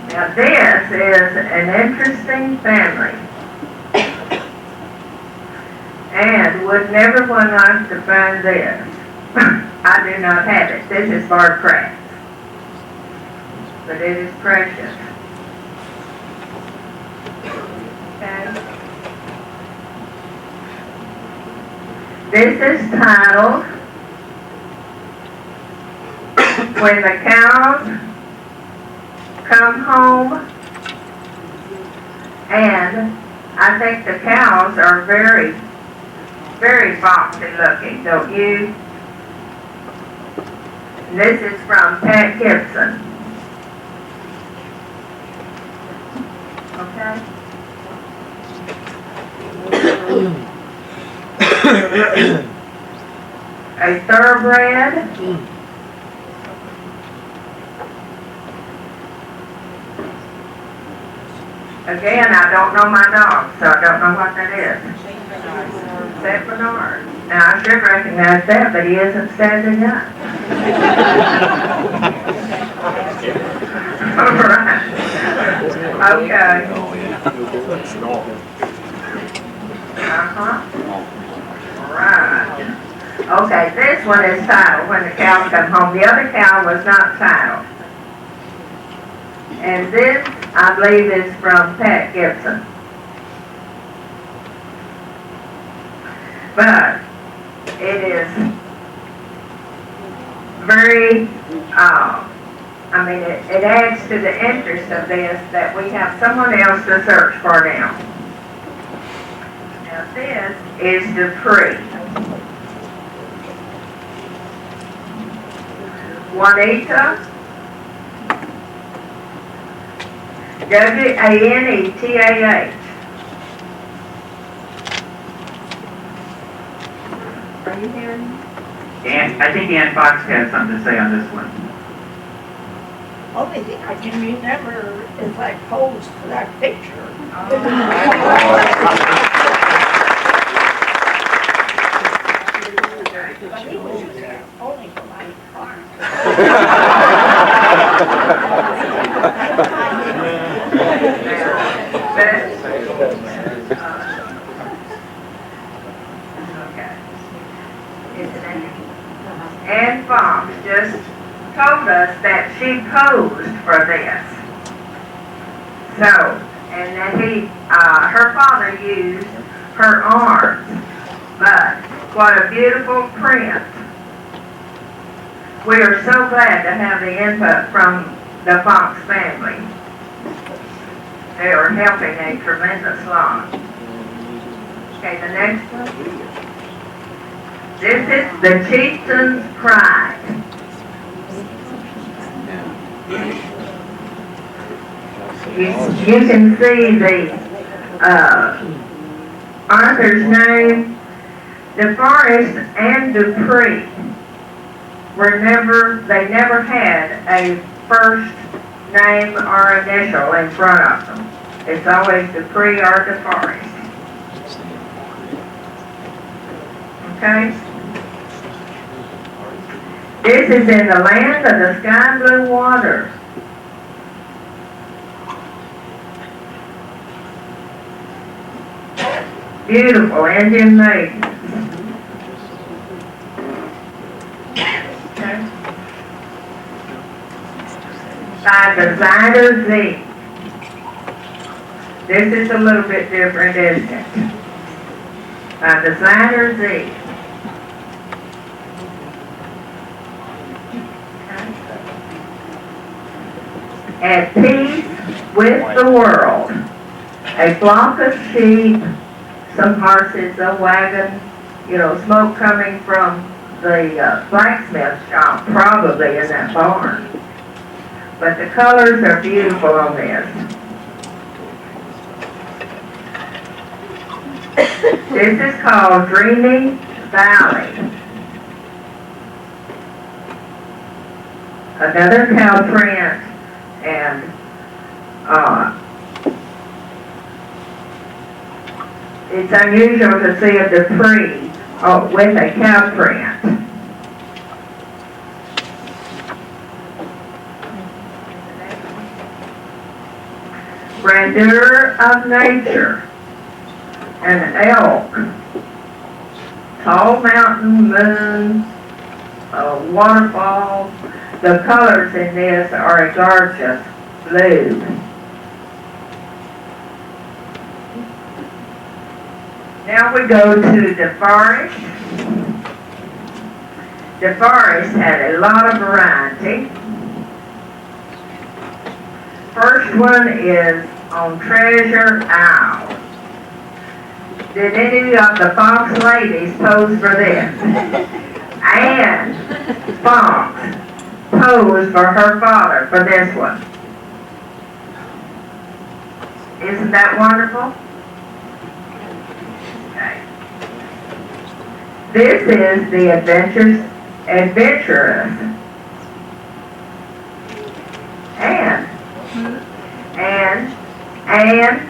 Now this is an interesting family, and would never one like to find this. I do not have it. This is barred crabs, but it is precious. Okay. This is titled When the Cows Come Home, and I think the cows are very, very foxy looking, don't you? And this is from Pat Gibson. Okay. A thoroughbred. Again, I don't know my dog, so I don't know what that is. St. Bernard. Now, I should recognize that, but he isn't standing up. All right. Okay. All right. Okay, this one is titled When the Cows Come Home. The other cow was not titled. And this, I believe, is from Pat Gibson. But it is very, it adds to the interest of this that we have someone else to search for now. Now this is Dupre. Juanita. W-A-N-E-T-A-H. Are you hearing me? And I think Ann Fox had something to say on this one. Only thing I can remember is I posed for that picture. But he was there only for my car. Ann Fox just told us that she posed for this. So, and that her father used her arms. But what a beautiful print. We are so glad to have the input from the Fox family. They are helping a tremendous lot. Okay, the next one. This is the Chieftain's Pride. You can see the author's name. DeForest and Dupre they never had a first name or initial in front of them. It's always Dupre or DeForest. Okay? This is in the land of the sky blue waters. Beautiful Indian maidens. Okay. By Designer Z. This is a little bit different, isn't it? By Designer Z. At peace with the world. A flock of sheep, some horses, a wagon, smoke coming from the blacksmith shop, probably in that barn. But the colors are beautiful on this. This is called Dreamy Valley. Another cow print, and it's unusual to see a Dupre with a cow print. grandeur of nature, an elk, tall mountain, moon, a waterfall. The colors in this are a gorgeous blue. Now we go to DeForest. DeForest had a lot of variety. First one is on Treasure Isle. Did any of the Fox ladies pose for this? And Fox posed for her father for this one. Isn't that wonderful? Okay. This is the adventurous. And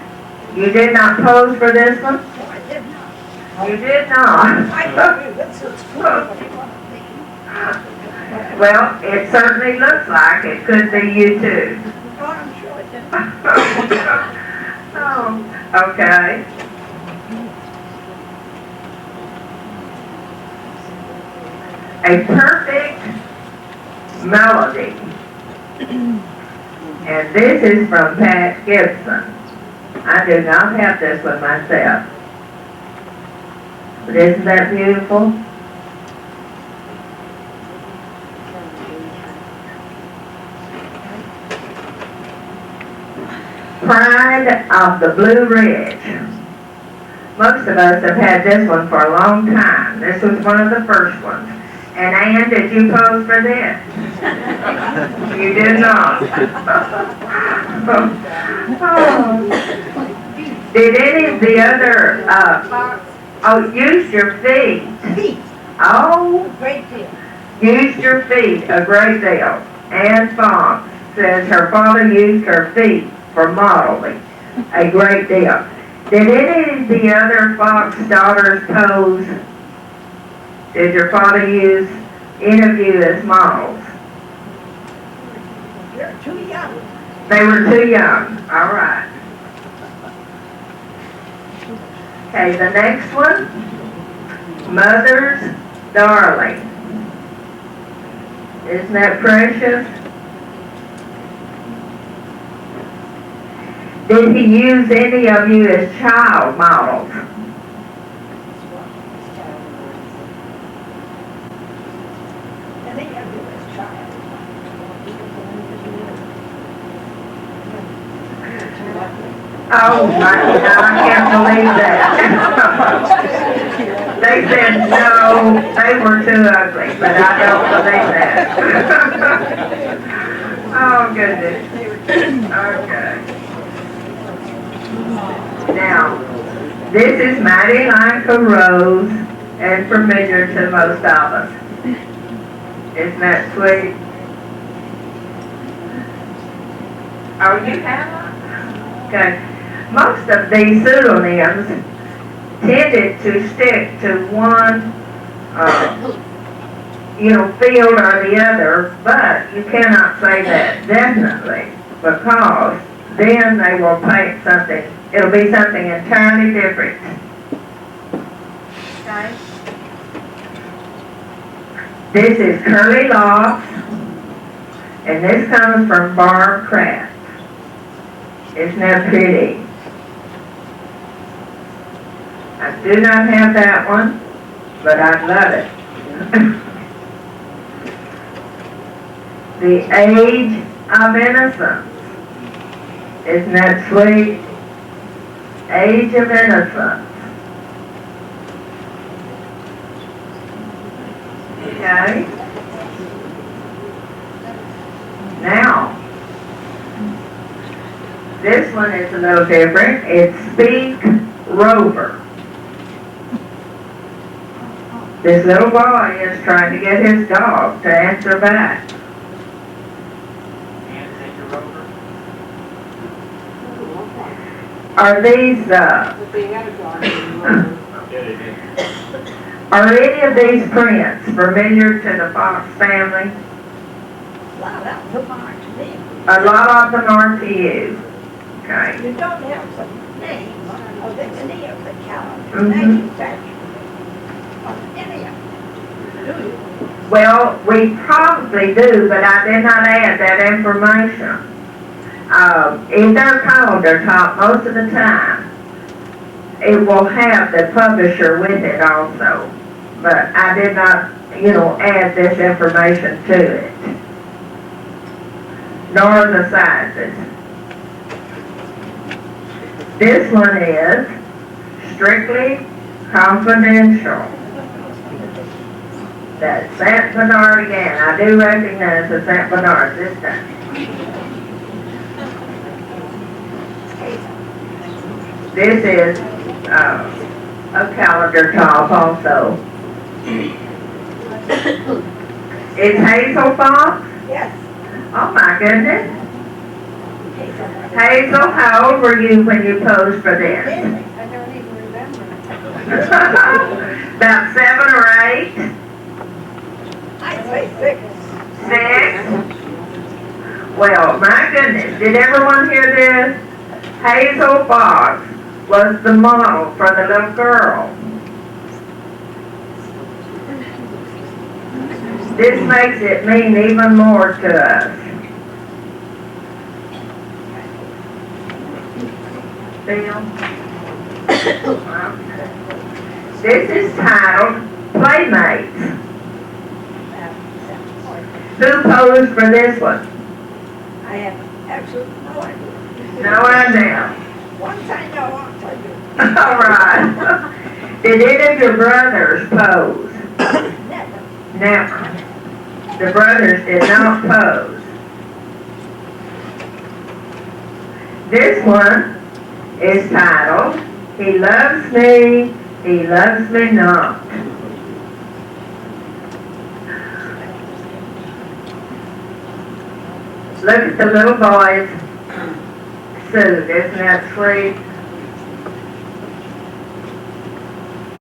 you did not pose for this one? No, I did not. You did not. I thought it was so cool. Well, it certainly looks like it could be you too. Oh, I'm sure it did. Oh, okay. A perfect melody. And this is from Pat Gibson. I do not have this one myself. But isn't that beautiful? Pride of the Blue Ridge. Most of us have had this one for a long time. This was one of the first ones. And Ann, did you pose for this? You did not. Oh. Did any of the other, use your feet. Feet, Oh, great deal. used your feet a great deal. Ann Fox says her father used her feet for modeling a great deal. Did any of the other Fox daughters pose? Did your father use any of you as models? You're too young. They were too young. All right. Okay, the next one, Mother's Darling. Isn't that precious? Did he use any of you as child models? Any of you as child. Oh my God, I can't believe that. They said no, they were too ugly, but I don't believe that. Oh goodness. Okay. Now, this is mighty like a rose and familiar to most of us. Isn't that sweet? Oh, you have one? Okay. Most of these pseudonyms tended to stick to one, field or the other, but you cannot say that definitely, because then they will paint something, it'll be something entirely different. Okay? This is Curly Locks, and this comes from Barb Craft. Isn't that pretty? I do not have that one, but I love it. The Age of Innocence. Isn't that sweet? Age of Innocence. Okay. Now, this one is a little different. It's Speak Rover. This little boy is trying to get his dog to answer back. Are these, are any of these prints familiar to the Fox family? A lot of them are to me. A lot of them are to you. Okay. You don't have some names of any of the calendar Mhm. manufacturers of any of them, do you? Well, we probably do, but I did not add that information. In their calendar top, most of the time, it will have the publisher with it also. But I did not, add this information to it. Nor the sizes. This one is strictly confidential. That's St. Bernard again. I do recognize the St. Bernard this time. This is a calendar top also. It's Hazel Fox? Yes. Oh my goodness. Hazel. Hazel, how old were you when you posed for this? Really? I don't even remember. About 7 or 8? I say 6. 6? Well, my goodness, did everyone hear this? Hazel Fox was the model for the little girl. This makes it mean even more to us. Bill? This is titled Playmates. Who posed for this one? I have absolutely no idea. No idea. Once I know, I'll tell you. All right. Did any of your brothers pose? Never. Never. The brothers did not pose. This one is titled, He Loves Me Not. Look at the little boy's suit, isn't that sweet?